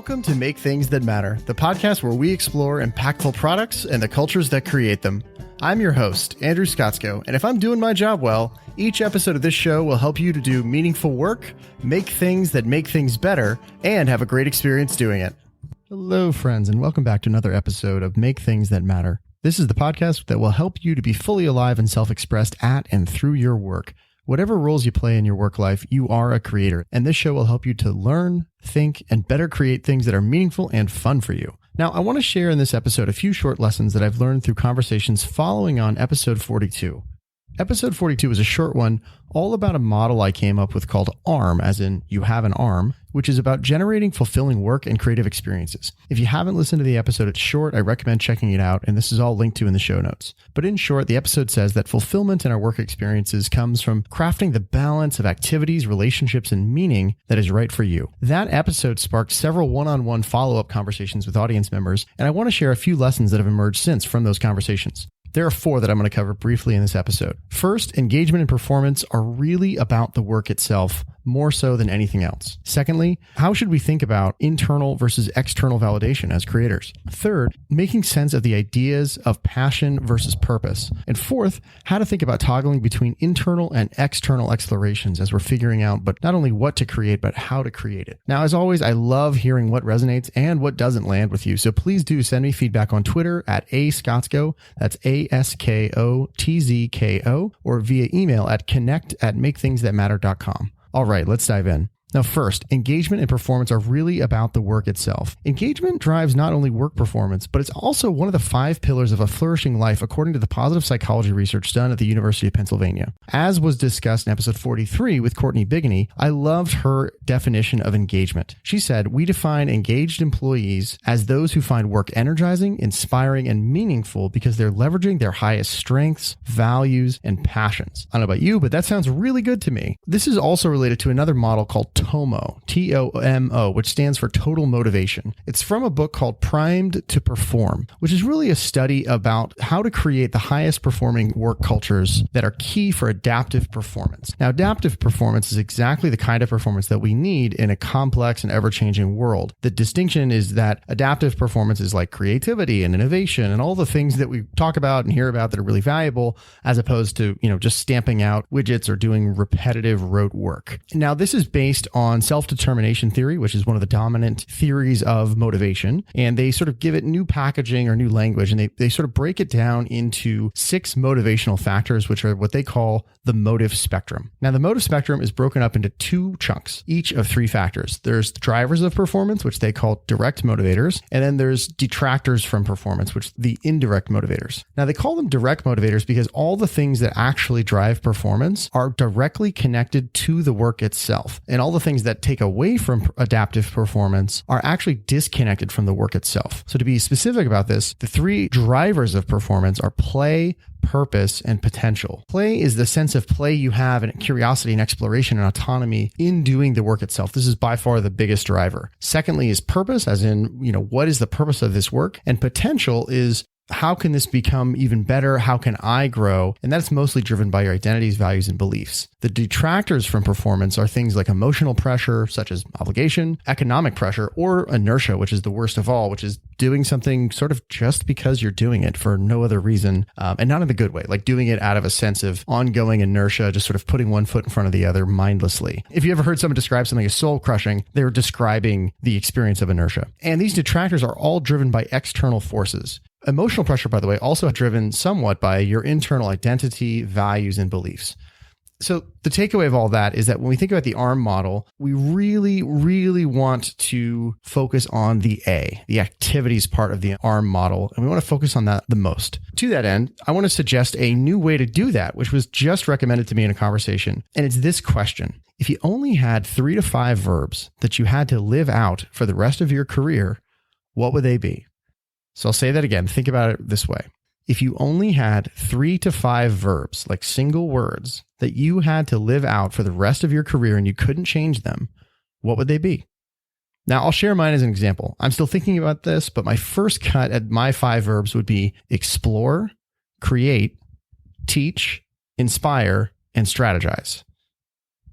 Welcome to Make Things That Matter, the podcast where we explore impactful products and the cultures that create them. I'm your host, Andrew Scottsko, and if I'm doing my job well, each episode of this show will help you to do meaningful work, make things that make things better, and have a great experience doing it. Hello, friends, and welcome back to another episode of Make Things That Matter. This is the podcast that will help you to be fully alive and self-expressed at and through your work. Whatever roles you play in your work life, you are a creator, and this show will help you to learn, think, and better create things that are meaningful and fun for you. Now, I want to share in this episode a few short lessons that I've learned through conversations following on episode 42. Episode 42 is a short one all about a model I came up with called ARM, as in you have an arm, which is about generating fulfilling work and creative experiences. If you haven't listened to the episode, it's short. I recommend checking it out, and this is all linked to in the show notes. But in short, the episode says that fulfillment in our work experiences comes from crafting the balance of activities, relationships, and meaning that is right for you. That episode sparked several one-on-one follow-up conversations with audience members, and I want to share a few lessons that have emerged since from those conversations. There are four that I'm going to cover briefly in this episode. First, engagement and performance are really about the work itself, more so than anything else. Secondly, how should we think about internal versus external validation as creators? Third, making sense of the ideas of passion versus purpose. And fourth, how to think about toggling between internal and external explorations as we're figuring out but not only what to create, but how to create it. Now, as always, I love hearing what resonates and what doesn't land with you. So please do send me feedback on Twitter at @AScottsko, that's ASKOTZKO, or via email at connect@makethingsthatmatter.com. All right, let's dive in. Now, first, engagement and performance are really about the work itself. Engagement drives not only work performance, but it's also one of the 5 pillars of a flourishing life, according to the positive psychology research done at the University of Pennsylvania. As was discussed in episode 43 with Courtney Bigany, I loved her definition of engagement. She said, "We define engaged employees as those who find work energizing, inspiring, and meaningful because they're leveraging their highest strengths, values, and passions." I don't know about you, but that sounds really good to me. This is also related to another model called TOMO, T-O-M-O, which stands for total motivation. It's from a book called Primed to Perform, which is really a study about how to create the highest performing work cultures that are key for adaptive performance. Now, adaptive performance is exactly the kind of performance that we need in a complex and ever-changing world. The distinction is that adaptive performance is like creativity and innovation and all the things that we talk about and hear about that are really valuable, as opposed to, just stamping out widgets or doing repetitive rote work. Now, this is based on self-determination theory, which is one of the dominant theories of motivation. And they sort of give it new packaging or new language, and they sort of break it down into 6 motivational factors, which are what they call the motive spectrum. Now, the motive spectrum is broken up into 2 chunks, each of 3 factors. There's drivers of performance, which they call direct motivators, and then there's detractors from performance, which are the indirect motivators. Now, they call them direct motivators because all the things that actually drive performance are directly connected to the work itself. And all the things that take away from adaptive performance are actually disconnected from the work itself. So to be specific about this, the 3 drivers of performance are play, purpose, and potential. Play is the sense of play you have and curiosity and exploration and autonomy in doing the work itself. This is by far the biggest driver. Secondly is purpose, as in, what is the purpose of this work? And potential is, how can this become even better? How can I grow? And that's mostly driven by your identities, values, and beliefs. The detractors from performance are things like emotional pressure, such as obligation, economic pressure, or inertia, which is the worst of all, which is doing something sort of just because you're doing it for no other reason, and not in the good way, like doing it out of a sense of ongoing inertia, just sort of putting one foot in front of the other mindlessly. If you ever heard someone describe something as soul crushing, they were describing the experience of inertia. And these detractors are all driven by external forces. Emotional pressure, by the way, also driven somewhat by your internal identity, values, and beliefs. So the takeaway of all that is that when we think about the ARM model, we really, really want to focus on the A, the activities part of the ARM model, and we want to focus on that the most. To that end, I want to suggest a new way to do that, which was just recommended to me in a conversation, and it's this question. If you only had 3 to 5 verbs that you had to live out for the rest of your career, what would they be? So I'll say that again. Think about it this way. If you only had 3 to 5 verbs, like single words, that you had to live out for the rest of your career and you couldn't change them, what would they be? Now, I'll share mine as an example. I'm still thinking about this, but my first cut at my 5 verbs would be explore, create, teach, inspire, and strategize.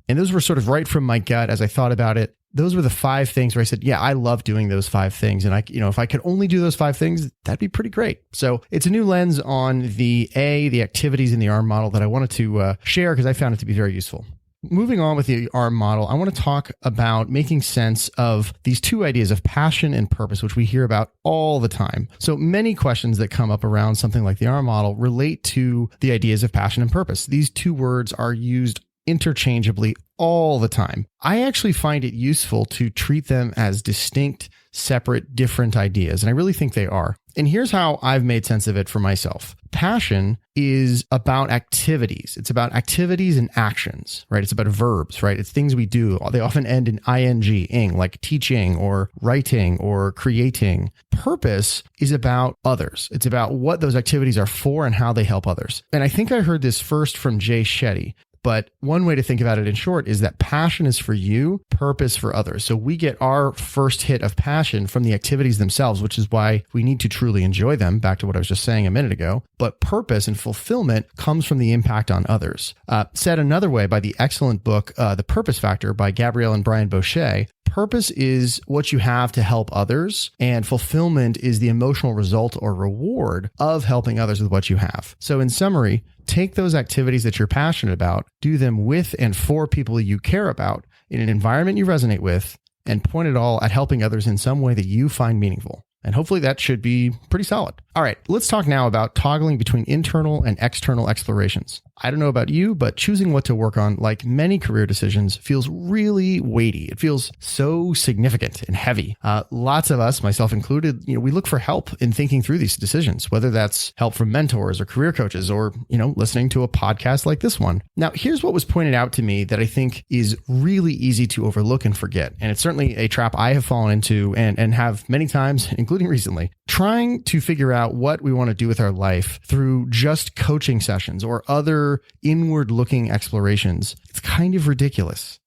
And those were sort of right from my gut as I thought about it. those were the 5 things where I said, yeah, I love doing those 5 things. And if I could only do those 5 things, that'd be pretty great. So it's a new lens on the activities in the ARM model that I wanted to share because I found it to be very useful. Moving on with the ARM model, I want to talk about making sense of these 2 ideas of passion and purpose, which we hear about all the time. So many questions that come up around something like the ARM model relate to the ideas of passion and purpose. These 2 words are used interchangeably all the time. I actually find it useful to treat them as distinct, separate, different ideas, and I really think they are. And here's how I've made sense of it for myself. Passion is about activities. It's about activities and actions, right? It's about verbs, right? It's things we do. They often end in ing, like teaching or writing or creating. Purpose is about others. It's about what those activities are for and how they help others. And I think I heard this first from Jay Shetty. But one way to think about it in short is that passion is for you, purpose for others. So we get our first hit of passion from the activities themselves, which is why we need to truly enjoy them, back to what I was just saying a minute ago. But purpose and fulfillment comes from the impact on others. Said another way by the excellent book, The Purpose Factor by Gabrielle and Brian Boucher, purpose is what you have to help others, and fulfillment is the emotional result or reward of helping others with what you have. So in summary, take those activities that you're passionate about, do them with and for people you care about in an environment you resonate with, and point it all at helping others in some way that you find meaningful. And hopefully that should be pretty solid. All right, let's talk now about toggling between internal and external explorations. I don't know about you, but choosing what to work on, like many career decisions, feels really weighty. It feels so significant and heavy. Lots of us, myself included, we look for help in thinking through these decisions, whether that's help from mentors or career coaches or, listening to a podcast like this one. Now, here's what was pointed out to me that I think is really easy to overlook and forget. And it's certainly a trap I have fallen into and have many times, including recently. Trying to figure out what we want to do with our life through just coaching sessions or other inward-looking explorations, it's kind of ridiculous.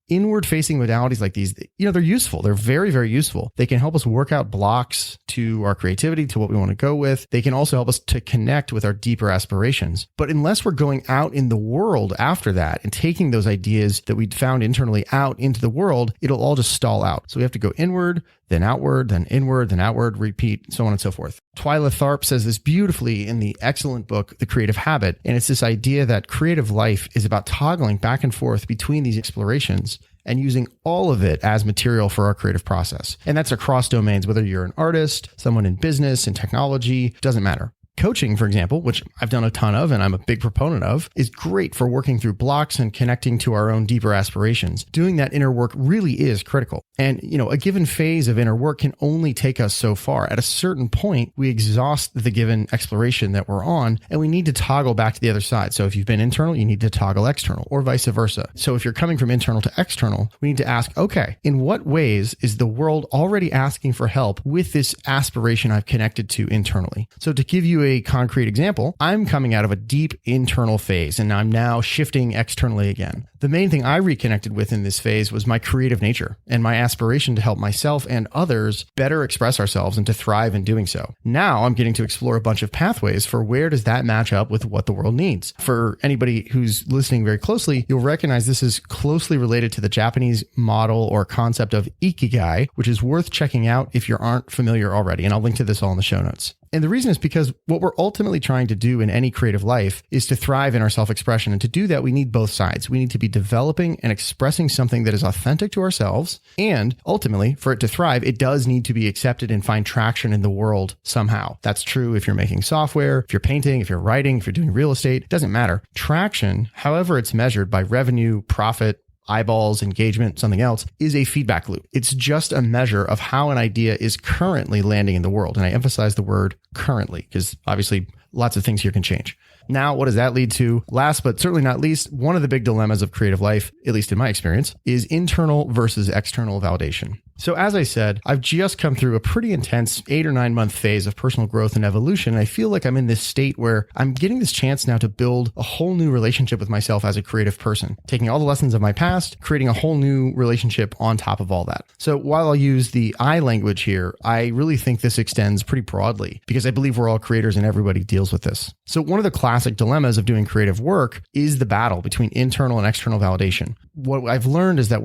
Inward-facing modalities like these, they're useful. They're very, very useful. They can help us work out blocks to our creativity, to what we want to go with. They can also help us to connect with our deeper aspirations. But unless we're going out in the world after that and taking those ideas that we'd found internally out into the world, it'll all just stall out. So we have to go inward, then outward, then inward, then outward, repeat, so on and so forth. Twyla Tharp says this beautifully in the excellent book, The Creative Habit. And it's this idea that creative life is about toggling back and forth between these explorations and using all of it as material for our creative process. And that's across domains, whether you're an artist, someone in business, in technology, doesn't matter. Coaching, for example, which I've done a ton of and I'm a big proponent of, is great for working through blocks and connecting to our own deeper aspirations. Doing that inner work really is critical. And, a given phase of inner work can only take us so far. At a certain point, we exhaust the given exploration that we're on, and we need to toggle back to the other side. So if you've been internal, you need to toggle external, or vice versa. So if you're coming from internal to external, we need to ask, okay, in what ways is the world already asking for help with this aspiration I've connected to internally? So to give you a concrete example, I'm coming out of a deep internal phase, and I'm now shifting externally again. The main thing I reconnected with in this phase was my creative nature and my aspiration to help myself and others better express ourselves and to thrive in doing so. Now I'm getting to explore a bunch of pathways for where does that match up with what the world needs. For anybody who's listening very closely, you'll recognize this is closely related to the Japanese model or concept of ikigai, which is worth checking out if you aren't familiar already. And I'll link to this all in the show notes. And the reason is because what we're ultimately trying to do in any creative life is to thrive in our self-expression. And to do that, we need both sides. We need to be developing and expressing something that is authentic to ourselves. And ultimately, for it to thrive, it does need to be accepted and find traction in the world somehow. That's true if you're making software, if you're painting, if you're writing, if you're doing real estate, it doesn't matter. Traction, however it's measured by revenue, profit, eyeballs, engagement, something else, is a feedback loop. It's just a measure of how an idea is currently landing in the world. And I emphasize the word currently because obviously lots of things here can change. Now, what does that lead to? Last, but certainly not least, one of the big dilemmas of creative life, at least in my experience, is internal versus external validation. So as I said, I've just come through a pretty intense 8 or 9 month phase of personal growth and evolution. And I feel like I'm in this state where I'm getting this chance now to build a whole new relationship with myself as a creative person, taking all the lessons of my past, creating a whole new relationship on top of all that. So while I'll use the I language here, I really think this extends pretty broadly because I believe we're all creators and everybody deals with this. So one of the classic dilemmas of doing creative work is the battle between internal and external validation. what I've learned is that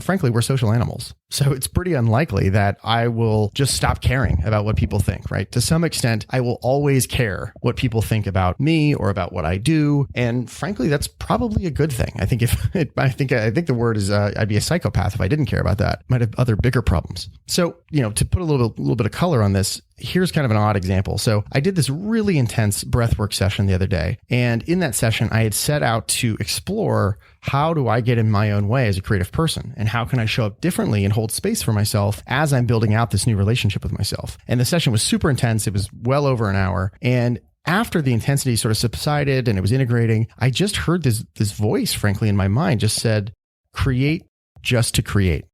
frankly, we're social animals. So it's pretty unlikely that I will just stop caring about what people think, right? To some extent, I will always care what people think about me or about what I do. And frankly, that's probably a good thing. I think I think the word is, I'd be a psychopath if I didn't care about that. Might have other bigger problems. So, to put a little bit of color on this, here's kind of an odd example. So I did this really intense breathwork session the other day. And in that session, I had set out to explore, how do I get in my own way as a creative person? And how can I show up differently and hold space for myself as I'm building out this new relationship with myself? And the session was super intense. It was well over an hour. And after the intensity sort of subsided and it was integrating, I just heard this voice, frankly, in my mind just said, create just to create,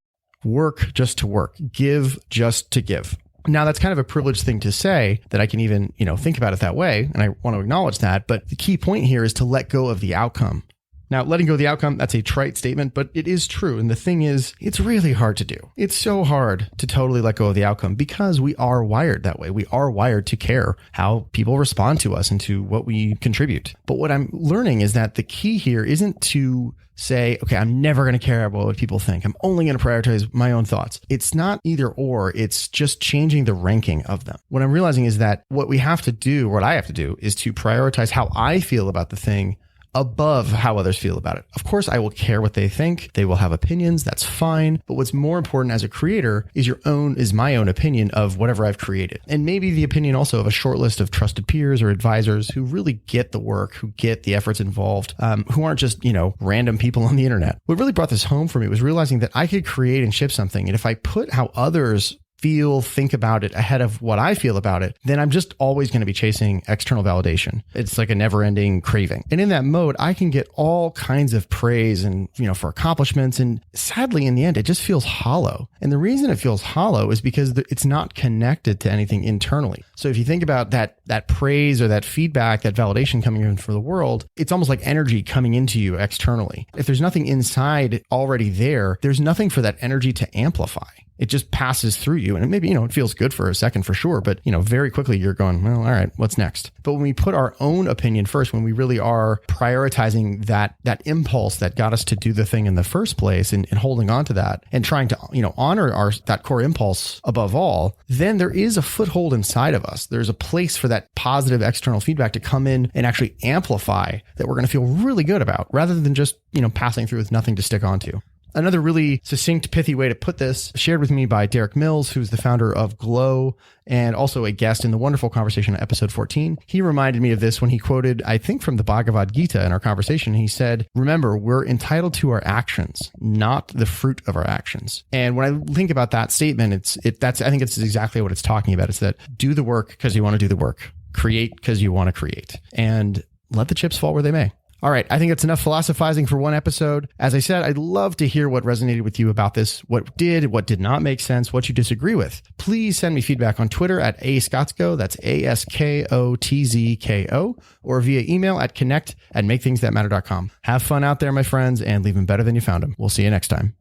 work just to work, give just to give. Now, that's kind of a privileged thing to say that I can even, think about it that way. And I want to acknowledge that. But the key point here is to let go of the outcome. Now, letting go of the outcome, that's a trite statement, but it is true. And the thing is, it's really hard to do. It's so hard to totally let go of the outcome because we are wired that way. We are wired to care how people respond to us and to what we contribute. But what I'm learning is that the key here isn't to say, okay, I'm never going to care about what people think. I'm only going to prioritize my own thoughts. It's not either or. It's just changing the ranking of them. What I'm realizing is that what I have to do is to prioritize how I feel about the thing above how others feel about it. Of course, I will care what they think. They will have opinions. That's fine. But what's more important as a creator is my own opinion of whatever I've created. And maybe the opinion also of a short list of trusted peers or advisors who really get the work, who get the efforts involved, who aren't just, random people on the internet. What really brought this home for me was realizing that I could create and ship something. And if I put how others think about it ahead of what I feel about it, then I'm just always going to be chasing external validation. It's like a never-ending craving. And in that mode, I can get all kinds of praise and, for accomplishments. And sadly, in the end, it just feels hollow. And the reason it feels hollow is because it's not connected to anything internally. So if you think about that praise or that feedback, that validation coming in from the world, it's almost like energy coming into you externally. If there's nothing inside already there's nothing for that energy to amplify. It just passes through you. And maybe, it feels good for a second for sure. But, very quickly you're going, well, all right, what's next? But when we put our own opinion first, when we really are prioritizing that impulse that got us to do the thing in the first place and holding on to that and trying to, honor that core impulse above all, then there is a foothold inside of us. There's a place for that positive external feedback to come in and actually amplify that we're going to feel really good about rather than just, passing through with nothing to stick onto. Another really succinct, pithy way to put this, shared with me by Derek Mills, who's the founder of Glow and also a guest in the wonderful conversation on episode 14. He reminded me of this when he quoted, I think from the Bhagavad Gita in our conversation. He said, remember, we're entitled to our actions, not the fruit of our actions. And when I think about that statement, I think it's exactly what it's talking about. It's that do the work because you want to do the work, create because you want to create, and let the chips fall where they may. All right, I think that's enough philosophizing for one episode. As I said, I'd love to hear what resonated with you about this, what did not make sense, what you disagree with. Please send me feedback on Twitter at @AScotzko, that's ASKOTZKO, or via email at connect@makethingsthatmatter.com. Have fun out there, my friends, and leave them better than you found them. We'll see you next time.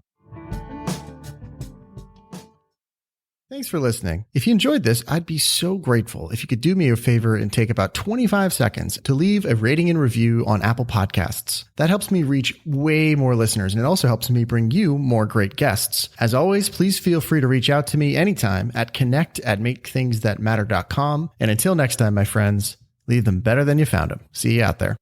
Thanks for listening. If you enjoyed this, I'd be so grateful if you could do me a favor and take about 25 seconds to leave a rating and review on Apple Podcasts. That helps me reach way more listeners, and it also helps me bring you more great guests. As always, please feel free to reach out to me anytime at connect@makethingsthatmatter.com. And until next time, my friends, leave them better than you found them. See you out there.